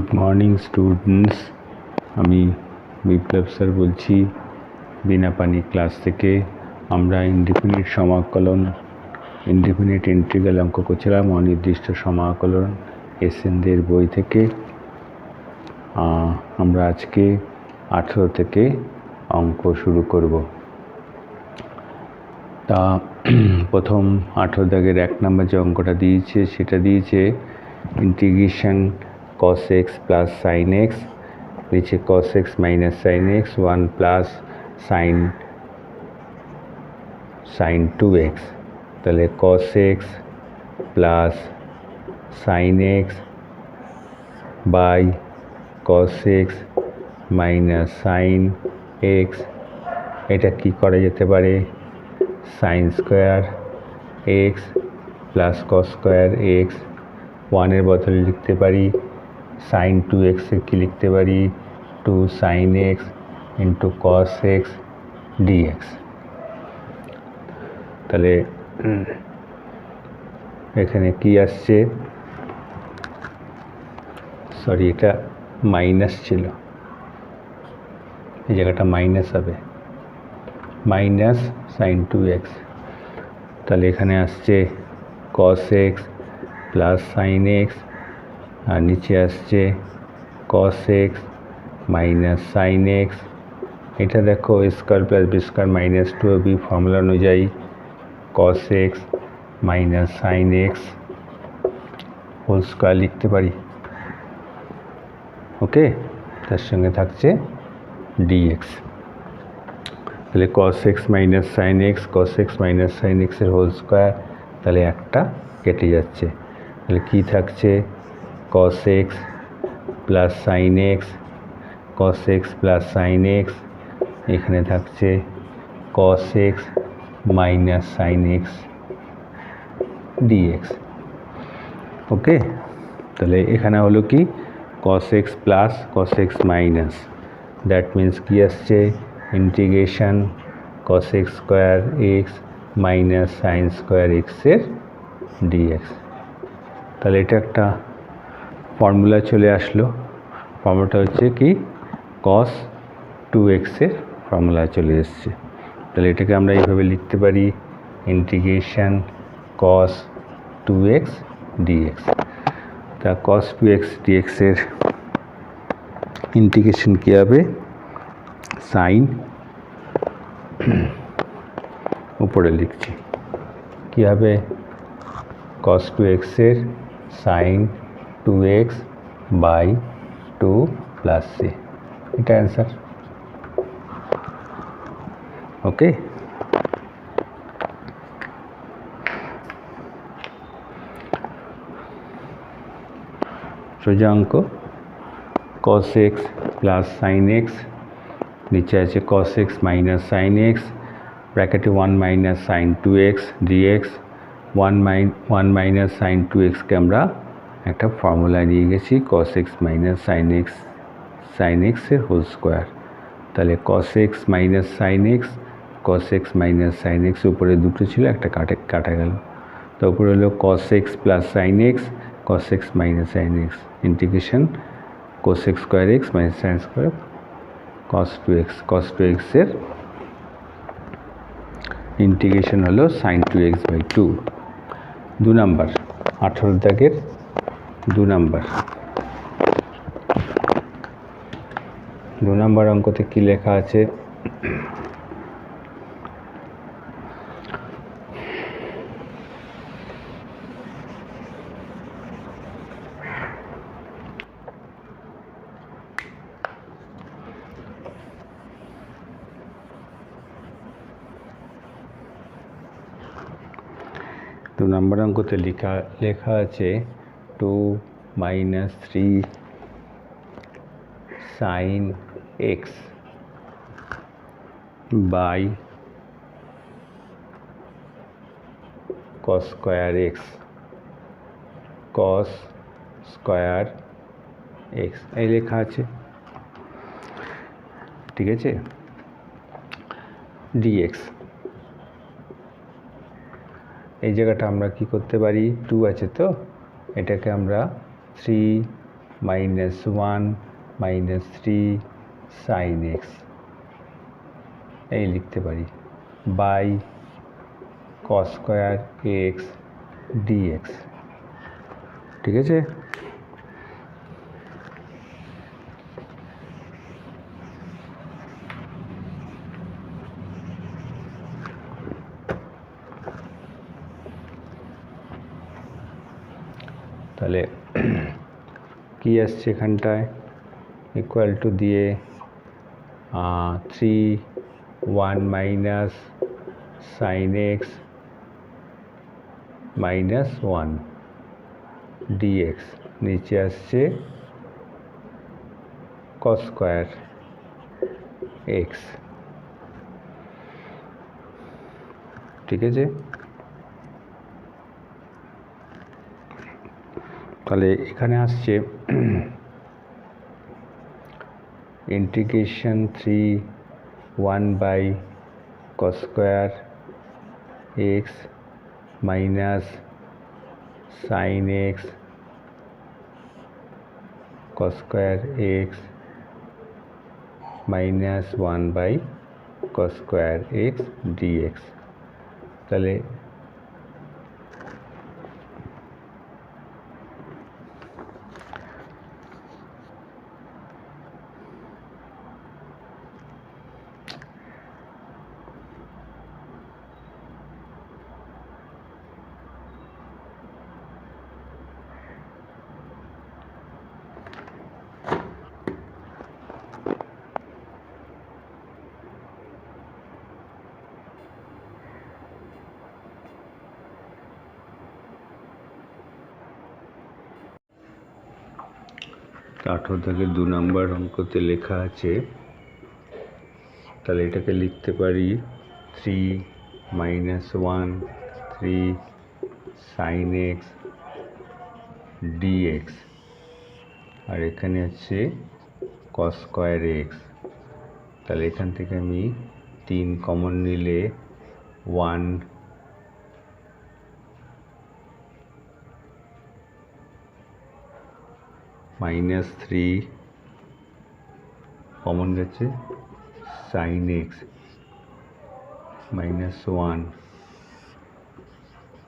Good morning students, আমি বিপ্লব sir বলছি Binapani class থেকে। আমরা ইনডিফিনিট সমাকলন, ইনডিফিনিট ইন্টিগ্রাল অঙ্ক করছিলাম, অনির্দিষ্ট সমাকলন এসএনদের বই থেকে। আমরা আজকে 18 থেকে অঙ্ক শুরু করব। তা প্রথম 18 দাগের 1 নম্বর যে অঙ্কটা দিয়েছে সেটা দিয়েছে integration cos x plus sin x, नीचे cos x minus sin x, 1 plus sin 2x, তাহলে cos x plus sin x by cos x minus sin x, এটা কি করা যেতে পারে sin square x plus cos square x, 1 এর বদলে লিখতে পারি sin 2x কি লিখতে পারি 2 sin x into cos x dx। তাহলে এখানে কি আসছে, সরি এটা মাইনাস ছিল, এই জায়গাটা মাইনাস হবে, মাইনাস sin 2x, তাহলে এখানে আসছে cos x plus sin x আর নিচে আসছে cos x minus sin x। এটা দেখো square plus B square minus 2ab formula অনুযায়ী cos x minus sin x whole square লিখতে পারি, ওকে। তার সঙ্গে থাকছে dx, তাহলে cos x minus sin x, cos x minus sin x এর হোল স্কয়ার, তাহলে একটা কেটে যাচ্ছে, তাহলে কি থাকছে cos x plus sin x, cos x plus sin x, এখানে থাকছে cos x minus sin x dx, ওকে। তাহলে এখানে হলো কি cos x plus cos x minus, that means কি আসছে integration cos x square x minus sin square x এর dx। তাহলে এটা একটা ফর্মুলা চলে আসলো, ফর্মুলাটা হচ্ছে কি cos 2x এর ফর্মুলা চলে এসছে। তাহলে এটাকে আমরা এইভাবে লিখতে পারি ইন্টিগ্রেশন cos 2x dx। তা cos 2x dx এর ইন্টিগ্রেশন কী হবে, সাইন উপরে লিখছি, কী হবে cos 2x এর sine 2x by 2 plus C, এটা অ্যান্সার, ওকে। সোজা অঙ্ক cos x plus sin x, নিচে আছে cos x minus sin x, ব্র্যাকেটে 1 minus sin 2x dx, 1 minus sin 2xকে আমরা একটা ফর্মুলা নিয়ে গেছি cos x minus sin x এর হোল স্কোয়ার, তাহলে cos x minus sin x, cos x minus sin x উপরে দুটো ছিল, একটা কাটা গেল, তো উপরে হলো cos x plus sin x, cos x minus sin x, integration cos x square x minus sin square cos 2x এর ইন্টিগ্রেশন হলো sin 2x বাই 2। 2 নাম্বার 18 দাগের 2 নাম্বার অঙ্কতে কি লেখা আছে, দু নম্বর অঙ্কতে লেখা আছে 2 minus 3 sin x by cos square x, cos square x এই লেখা আছে, ঠিক আছে। dx, এই জায়গাটা আমরা কি করতে পারি, 2 আছে তো এটাকে আমরা 3 -1 -3 sin x এই লিখতে পারি by cos square x dx। ঠিক আছে, তাহলে কি আসছে এখানটায় ইকুয়াল টু দিয়ে 3 1 minus sine X minus 1 dx, নিচে আসছে কস স্কয়ার এক্স। ঠিক আছে, তাহলে এখানে আসছে integration 3 1 by cos square X minus sine X cos square X minus 1 by cos square X dx. তাহলে আঠারো থেকে 2 নম্বর অঙ্কতে লেখা আছে, তাহলে এটাকে লিখতে পারি 3 -1 3 sin x dx, আর এখানে আছে cos স্কয়ার x। তাহলে এখান থেকে আমি 3 কমন নিলে 1 -3 কমন গেছে sin x -1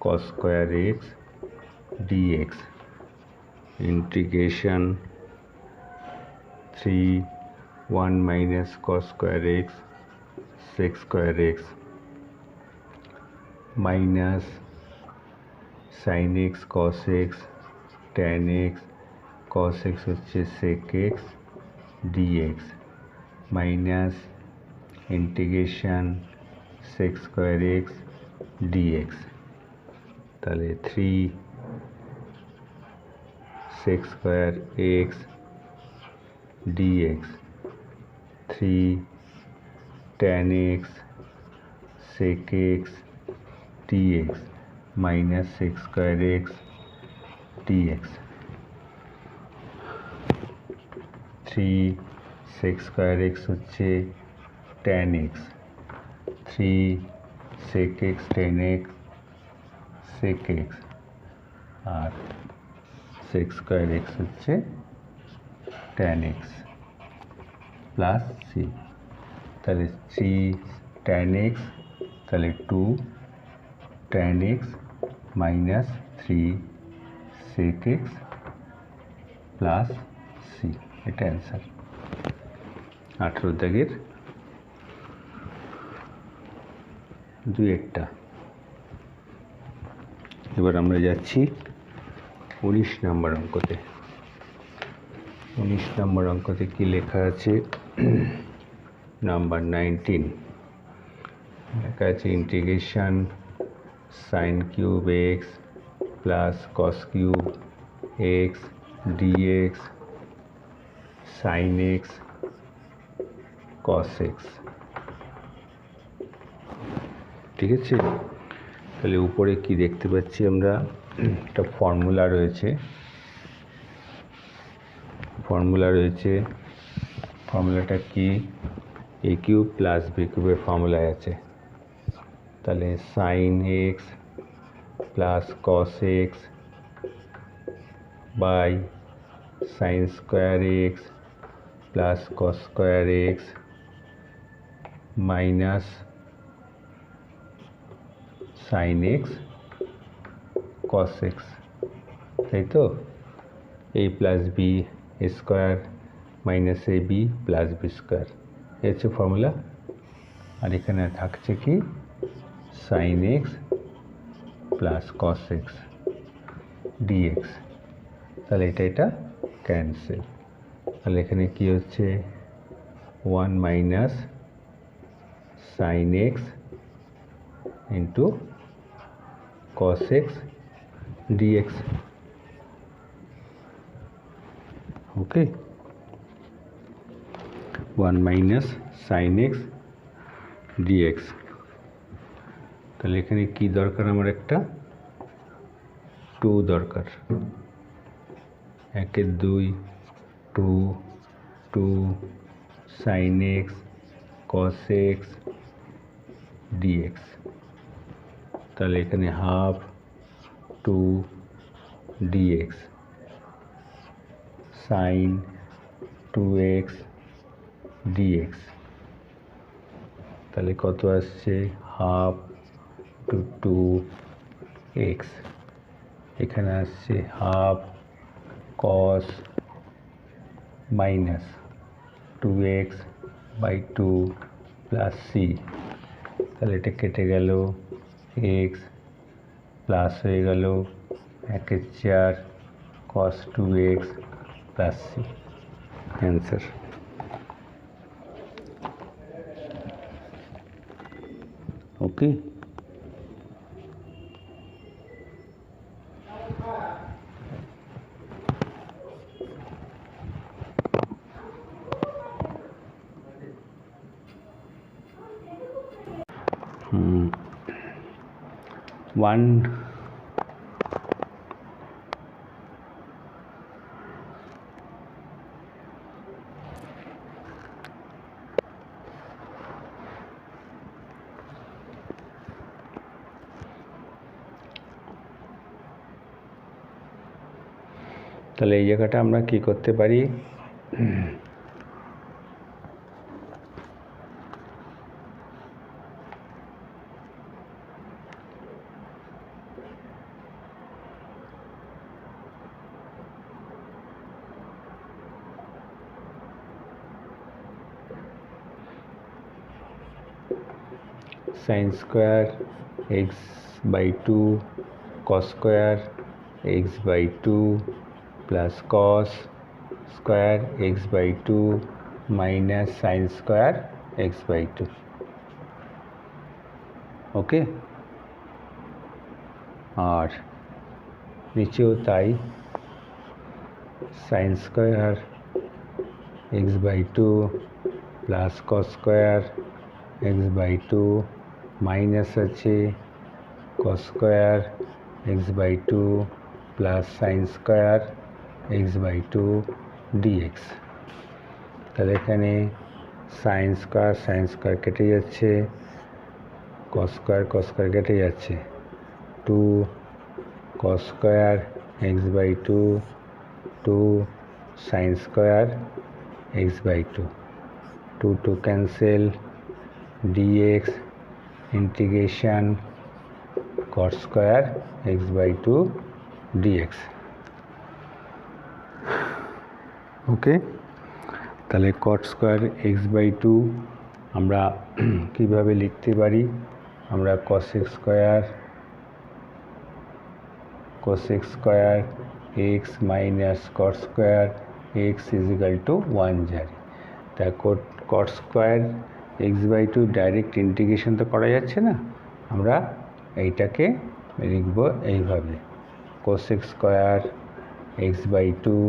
cos square x dx integration 3 1 minus cos square x sec square x minus sin x cos x tan x cos x হচ্ছে sec x dx minus integration sec square x dx। তাহলে 3 sec square x dx 3 tan x sec x dx minus sec square x dx 3 sec square x হচ্ছে tan x 3 sec x tan x sec x আর sec square x হচ্ছে tan x প্লাস c। তাহলে 3 tan x, তাহলে 2 tan x minus 3 sec x প্লাস c, এটা answer 18 দাগের 2 এবার আমরা যাচ্ছি 19 নম্বর অঙ্কতে। 19 নম্বর অঙ্কতে কি লেখা আছে, নাম্বার 19 লেখা আছে integration sine cube x plus cos cube X d x sine X cos X. ঠিক আছে, তাহলে উপরে কি দেখতে পাচ্ছি আমরা, একটা ফর্মুলা রয়েছে, ফর্মুলাটা কি এ কিউব প্লাস বি কিউবের ফর্মুলায় আছে। তাহলে sine X plus cos X by sin square x plus cos square x minus sin x cos x, তাই তো? a plus B square minus A B plus B square, এই হচ্ছে formula. আর এখানে থাকছে কি sin x plus cos x dx, তাহলে এটা ক্যান্সেল। তাহলে এখানে কি হচ্ছে 1 minus sin x into cos x dx। ওকে, 1 মাইনাস sin x dx। তাহলে এখানে কি দরকার আমার, একটা 2 দরকার। 1 এর 2 2 sin x cos x dx। তাহলে এখানে half 2 dx sin 2x dx। তাহলে কত আসছে, হাফ টু 2x। এখানে আসছে half cos minus 2x by 2 plus C. তাহলে এটা কেটে গেল, x প্লাস হয়ে গেল 1/4 cos 2x plus C, answer. Okay, one তাহলে এই জায়গাটা আমরা কি করতে পারি, sin square x by 2 cos square x by 2 plus cos square x by 2 minus sin square x by 2। ওকে, আর নিচেও তাই, sin square x by 2 plus cos square x by 2 minus আছে cos square x by 2 plus sin square x by 2 dx। তাহলে এখানে sin square কেটে যাচ্ছে, cos square কেটে যাচ্ছে, 2 cos square x by 2 2 sin square x by 2, 2 to cancel, dx integration cot square x by 2 dx। ওকে, তাহলে cot square x by 2 আমরা কিভাবে লিখতে পারি, আমরা cos x square x minus cot square x is equal to 1 জানি। তা cot square x by 2 direct integration তো করা যাচ্ছে না, আমরা এইটাকে লিখব এইভাবে, cos x square x by 2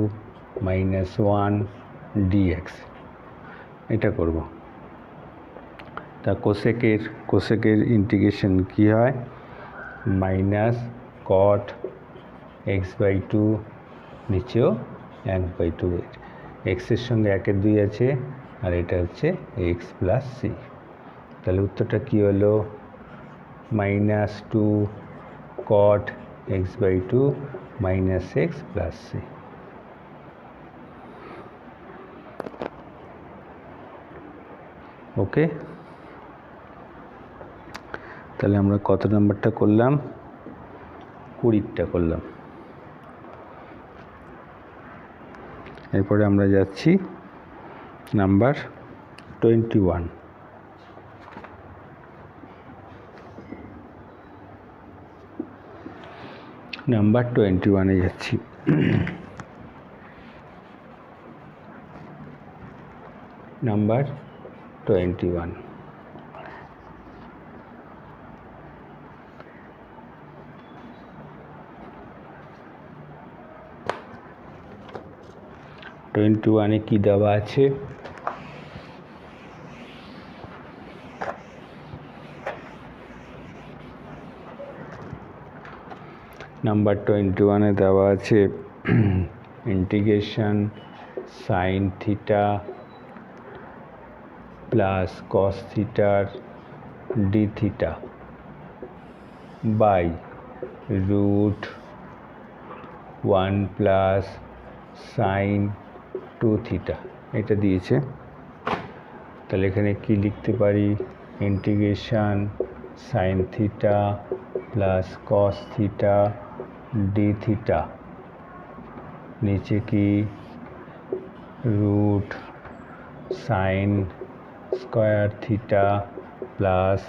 minus 1 dx, এটা করব। তা কোসেকের ইন্টিগ্রেশন কি হয়, মাইনাস cot x by 2 নিচেও 1 by 2, এক্সের সঙ্গে 1 এর 2 আছে, আর এটা হচ্ছে x প্লাস সি। তাহলে উত্তরটা কি হলো, minus 2 cot x by 2 minus x plus C. Okay, তাহলে আমরা কত নাম্বারটা করলাম? 20টা করলাম। এরপরে আমরা যাচ্ছি নাম্বার 21। নাম্বার 21-এ যাচ্ছি। নাম্বার 21। কি দেওয়া আছে? নাম্বার 21-এ দেওয়া আছে integration sine theta plus cos থিটার d theta by root 1 plus sine 2 theta, এটা দিয়েছে। তাহলে এখানে কি লিখতে পারি? Integration sine theta plus cos theta d theta, নিচে কি root sine square theta plus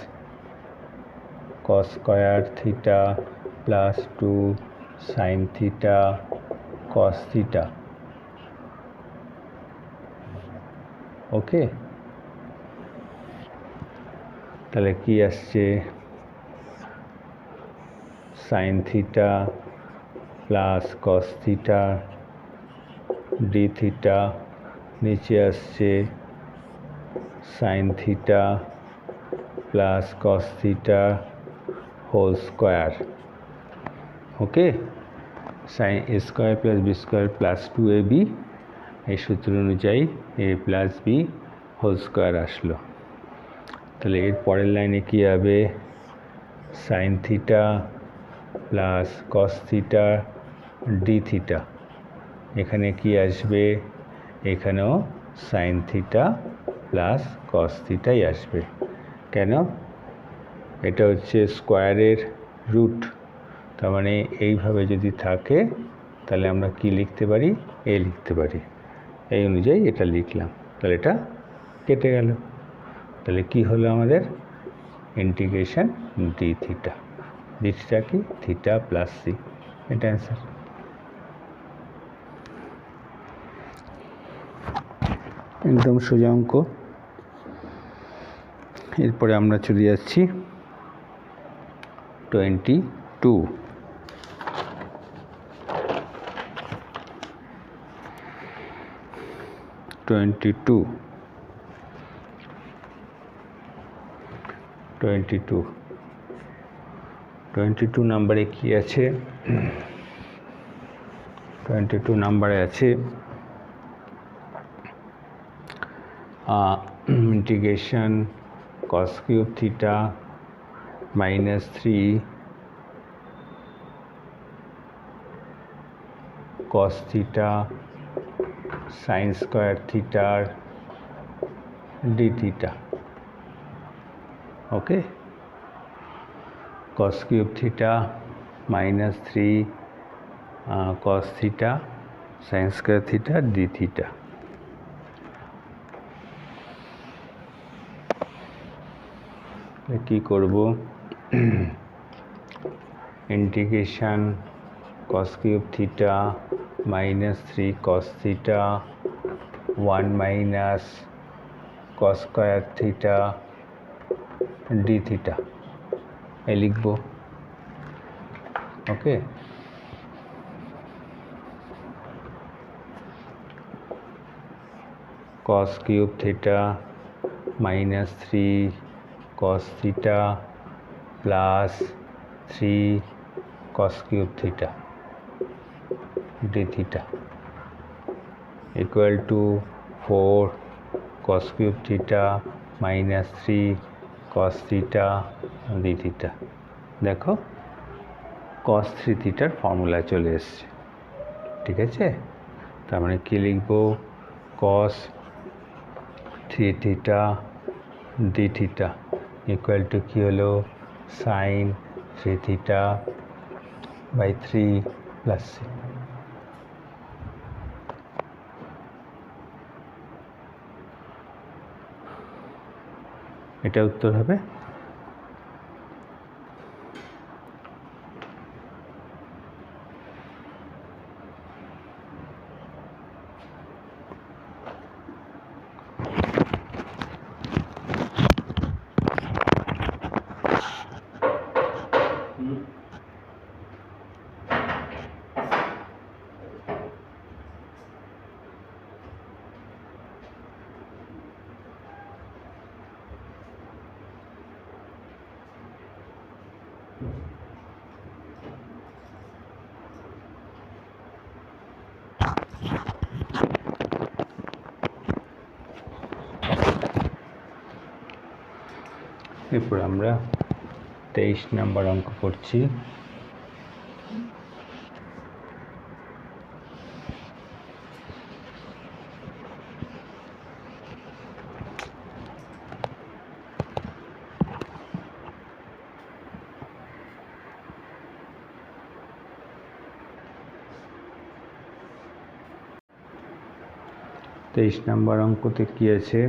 cos square theta plus 2 sine theta cos theta. Okay, তাহলে কি আসছে? Sine theta plus cos theta d theta, নিচে আসছে sine theta plus cos theta whole square. Okay, sine a square plus B square plus 2ab, এই সূত্র অনুযায়ী a plus b whole square আসলো। তাহলে এর পরের লাইনে কি হবে? Sine theta plus cos theta d theta, এখানে কি আসবে? এখানেও সাইন থিটা প্লাস কস থিটাই আসবে। কেন? এটা হচ্ছে স্কোয়ারের রুট, তার মানে এইভাবে যদি থাকে তাহলে আমরা কি লিখতে পারি? এ লিখতে পারি। এই অনুযায়ী এটা লিখলাম, তাহলে এটা কেটে গেল। তাহলে কি হলো আমাদের? Integration D theta. D theta কি? থিটা প্লাস সি, এটা অ্যান্সার। একদম সোজা অঙ্ক। এরপরে আমরা চলে যাচ্ছি 22। 22 নাম্বারে কি আছে? 22 নাম্বারে আছে integration cos cube theta minus 3 cos theta sine square থিটার d theta. Okay, cos cube theta minus 3 cos theta sine square theta d theta. কি করব? Integration cos cube theta minus 3 cos theta 1 minus cos square theta d theta, এ লিখব। Okay, cos cube theta minus 3 cos theta plus 3 cos cube theta d theta equal to 4 cos cube theta minus 3 cos theta d theta. দেখো cos 3 থিটার formula চলে এসছে। ঠিক আছে, তার মানে কি লিখব? cos 3 থিটা ডি থিটা ইকুয়াল টু কী হলো sine 3 theta by 3 plus C. এটা উত্তর হবে। এরপর আমরা 23 নম্বর অঙ্ক করছি। তেইশ নম্বর অঙ্কতে কি আছে,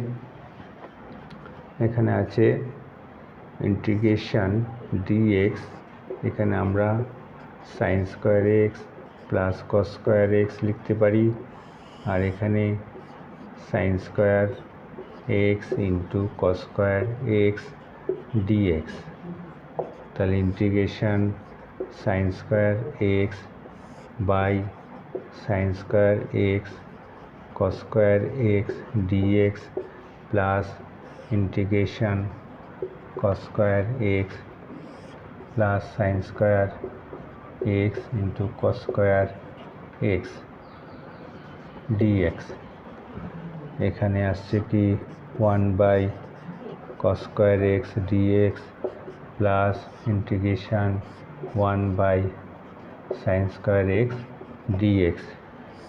এখানে আছে ইন্টিগ্রেশন dx, এখানে আমরা sine square x plus cos square x লিখতে পারি, আর এখানে sine square x into cos square x dx. তাহলে integration sine square x by sine square x cos square x dx plus integration cos square x plus sin square x into cos square x dx। এখানে আসছে কি 1 বাই cos square x dx plus integration 1 by sin square x dx।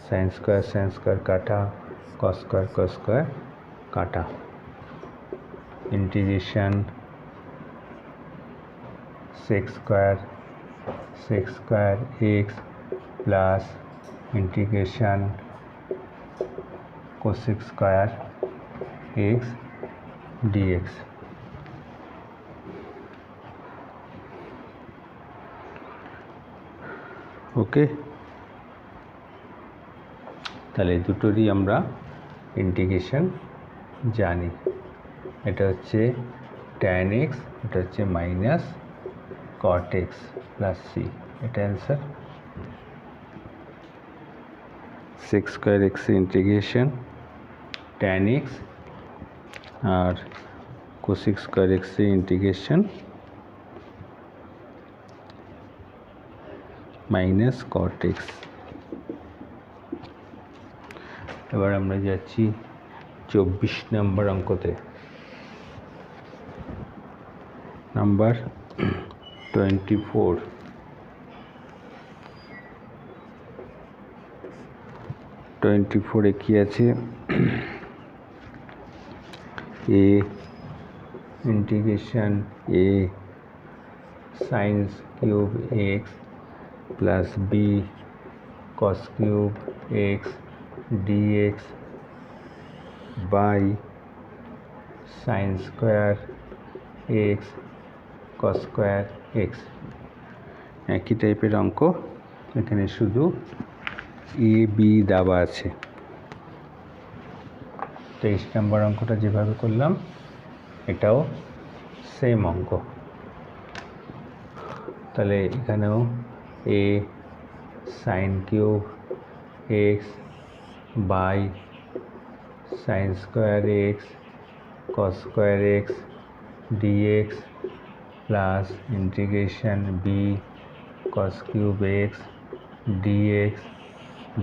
Sine square काटा, cos square काटा, integration sec square X plus integration cosec square x dx. Okay, তাহলে দুটোরই আমরা integration জানি। এটা হচ্ছে tan x, এটা হচ্ছে minus cot x plus C, এটা answer. Sec square x integration tan x আর cosec square x integration minus cot x। এবার আমরা যাচ্ছি 24 নম্বর অঙ্কতে। নাম্বার 24। কি আছে, এ integration a sine cube x plus b cos cube x dx by sin square x cos square x। একই টাইপের অঙ্ক, এখানে শুধু এ বি দেওয়া আছে। 23 নম্বর অঙ্কটা যেভাবে করলাম এটাও সেম অঙ্ক। তাহলে এখানেও a sine cube x by sine square x cos square x dx plus integration b cos cube x dx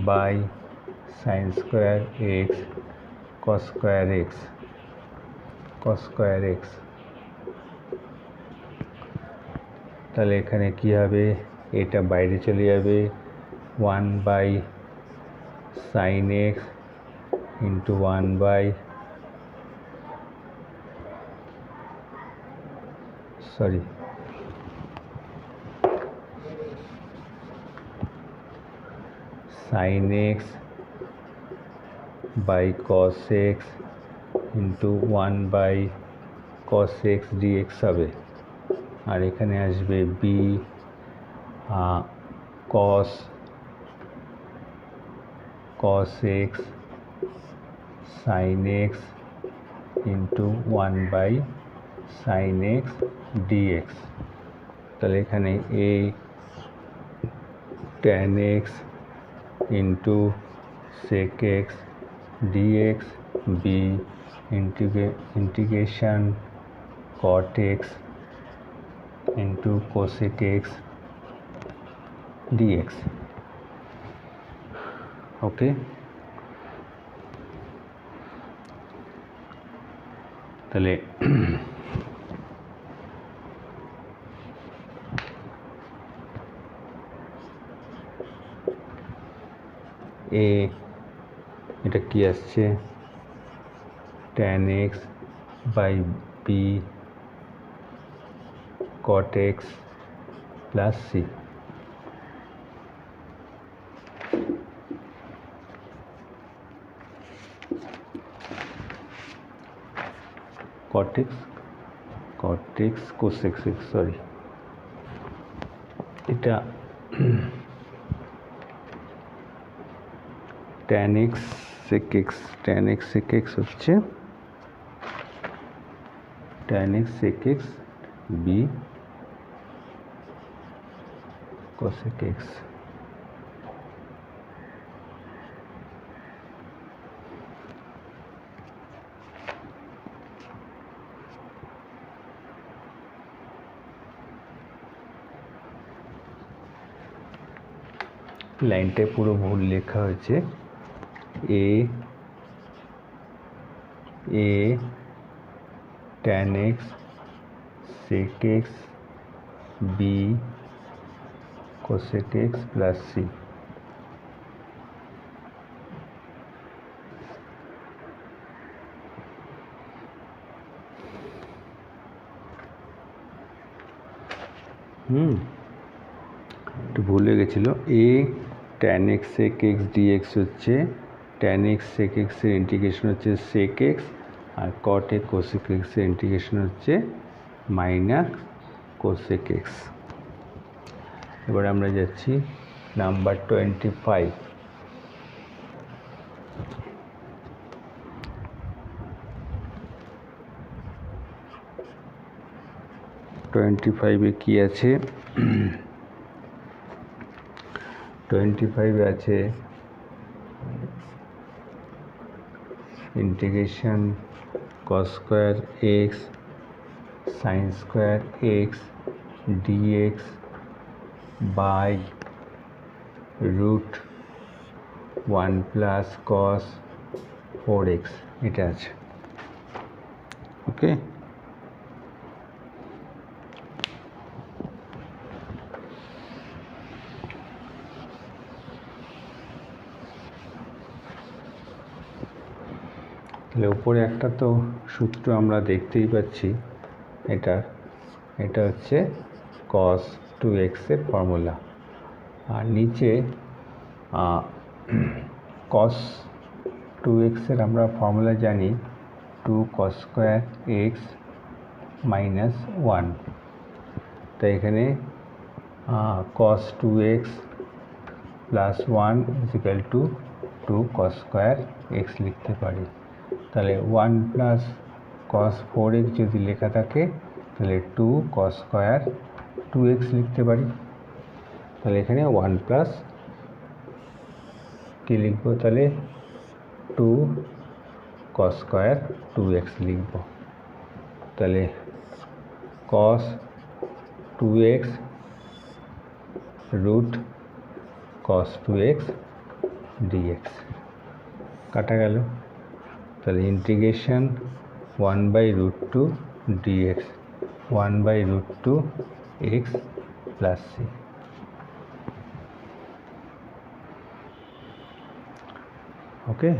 by sine square x cos square x. তাহলে এখানে কি হবে, এটা বাইরে চলে যাবে, 1 by sine x into 1 by sorry, sin x by cos x into 1 by cos x dx হবে। আর এখানে আসবে b cos x sin x into 1 by sin x dx। তাহলে এখানে a tan x into sec x dx, b integration cot x into cosec x dx। ওকে, তাহলে এটা কি আসছে tan x by b cot x plus c। cot x cosec x, sorry, এটা tan x sec x হচ্ছে tan x sec x b cosec x। লাইনটা পুরো ভুল লেখা হয়েছে। a tan x sec x b cosec x plus c। একটু ভুলে গেছিল। a tan x sec x dx হচ্ছে tan x sec x এর ইন্টিগ্রেশন হচ্ছে sec x, আর cot x cosec x এর ইন্টিগ্রেশন হচ্ছে মাইনাস cosec x। এবার আমরা যাচ্ছি নাম্বার 25। কি আছে? 25 আছে integration cos square x sin square x dx by root 1 plus cos 4x, এটা আছে। ওকে, তাহলে উপরে একটা তো সূত্র আমরা দেখতেই পাচ্ছি, এটা হচ্ছে cos 2x এর ফর্মুলা, আর নিচে cos 2x এর আমরা ফর্মুলা জানি 2 cos স্কয়ার x মাইনাস 1। তাই এখানে cos 2x plus 1 is equal to 2 cos square x লিখতে পারি। তাহলে 1 প্লাস cos 4x যদি লেখা থাকে তাহলে 2 cos স্কয়ার 2x লিখতে পারি। তাহলে এখানে 1 প্লাস কি লিখবো, তাহলে 2 cos স্কয়ার 2x লিখব। তাহলে cos 2x root cos 2x dx কাটা গেল। তাহলে integration 1 by root 2 dx 1 by root 2 x প্লাস c। ওকে,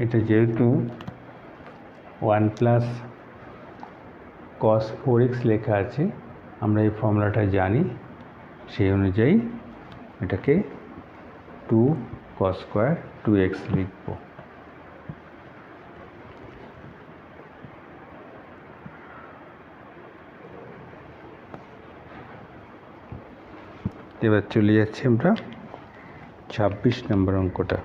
এটা যেহেতু 1 প্লাস cos 4x লেখা আছে, আমরা এই ফর্মুলাটা জানি, সেই অনুযায়ী এটাকে 2 cos স্কয়ার 2x লিখব। এবার চলে যাচ্ছি আমরা 26 নম্বর অঙ্কটা।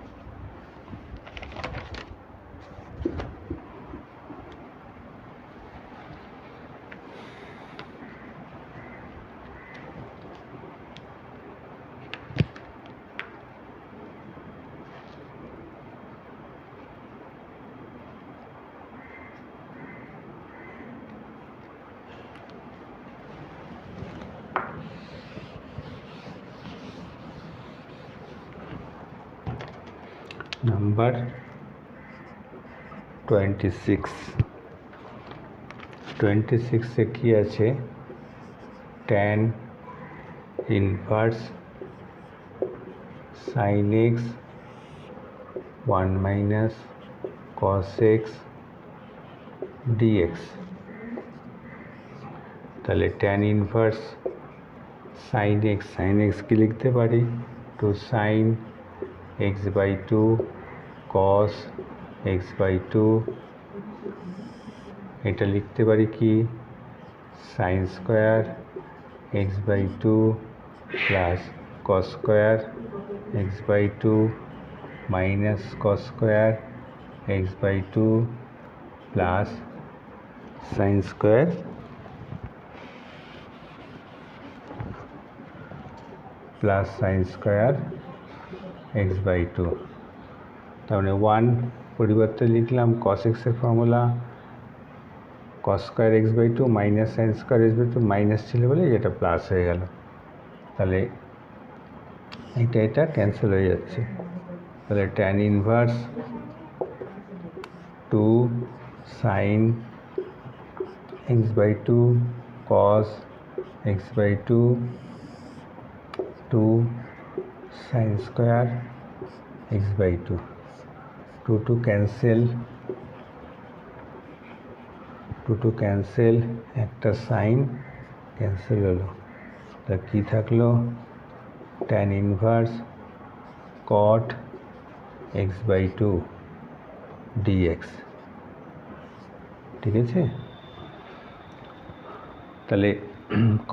নাম্বার 26 এ কি আছে? tan inverse sin x 1 minus cos x dx। তাহলে tan ইনভার্স sin x কি লিখতে পারি? 2 sin x by 2 cos x by 2, এটা লিখতে পারি কি sin square x by 2 plus cos square x by 2 minus cos square x by 2 plus sin square plus sin square x by 2। তাহলে 1 পরিবর্তে লিখলাম cos x এর formula cos square x by 2 minus sin square x by 2, minus ছিল বলে এটা plus হয়ে গেল। তাহলে এটা ক্যান্সেল হয়ে যাচ্ছে। তাহলে tan inverse 2 sin x by 2 cos x by 2 2 sin square x by 2, 2 cancel, একটা সাইন ক্যান্সেল হলো। তা কি থাকলো? tan inverse cot x by 2 dx। ঠিক আছে? তাহলে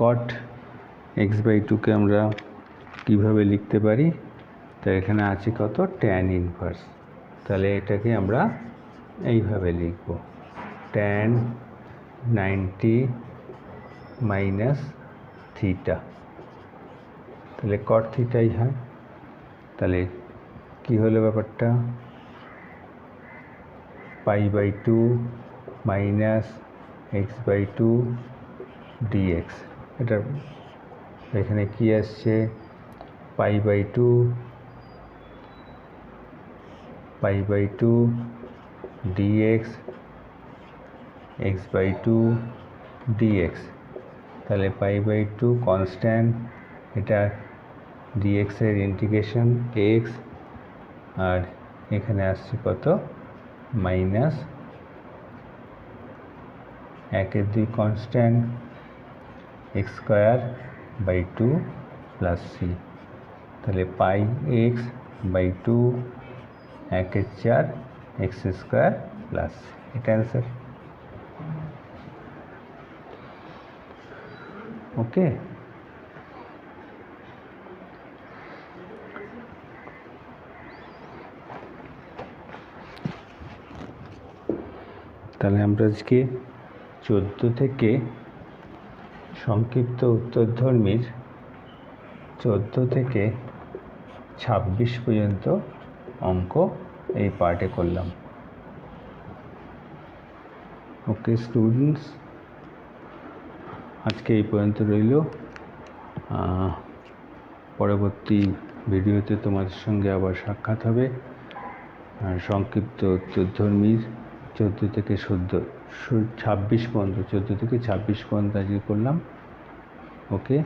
cot x by 2 কে আমরা কিভাবে লিখতে পারি? তো এখানে আছে কত? tan inverse. তাহলে এটাকে আমরা এইভাবে লিখব, tan 90 মাইনাস থিটা। তাহলে cot থিটাই হয়। তাহলে কি হলো ব্যাপারটা? Pi by 2 minus x by 2 dx। এটা এখানে কি আসছে? Pi by 2 dx x by 2 dx। তাহলে পাই বাই 2 কনস্ট্যান্ট, এটা dx এর ইন্টিগ্রেশন x, আর এখানে আসছে কত? Minus 1/2 constant x square by 2 plus c। তাহলে pi x by 2 1/4 x square plus, এটা অ্যান্সার। ওকে, তাহলে আমরা আজকে 14 থেকে সংক্ষিপ্ত উত্তরধর্মীর 14 থেকে 26 পর্যন্ত অঙ্ক এই পার্টে করলাম। ওকে স্টুডেন্টস, আজকে এই পর্যন্ত রইল। পরবর্তী ভিডিওতে তোমাদের সঙ্গে আবার সাক্ষাৎ হবে। সংক্ষিপ্ত উত্তরধর্মীর 14 থেকে 26 পর্যন্ত, 14 থেকে 26 পর্যন্ত আজকে করলাম। ওকে।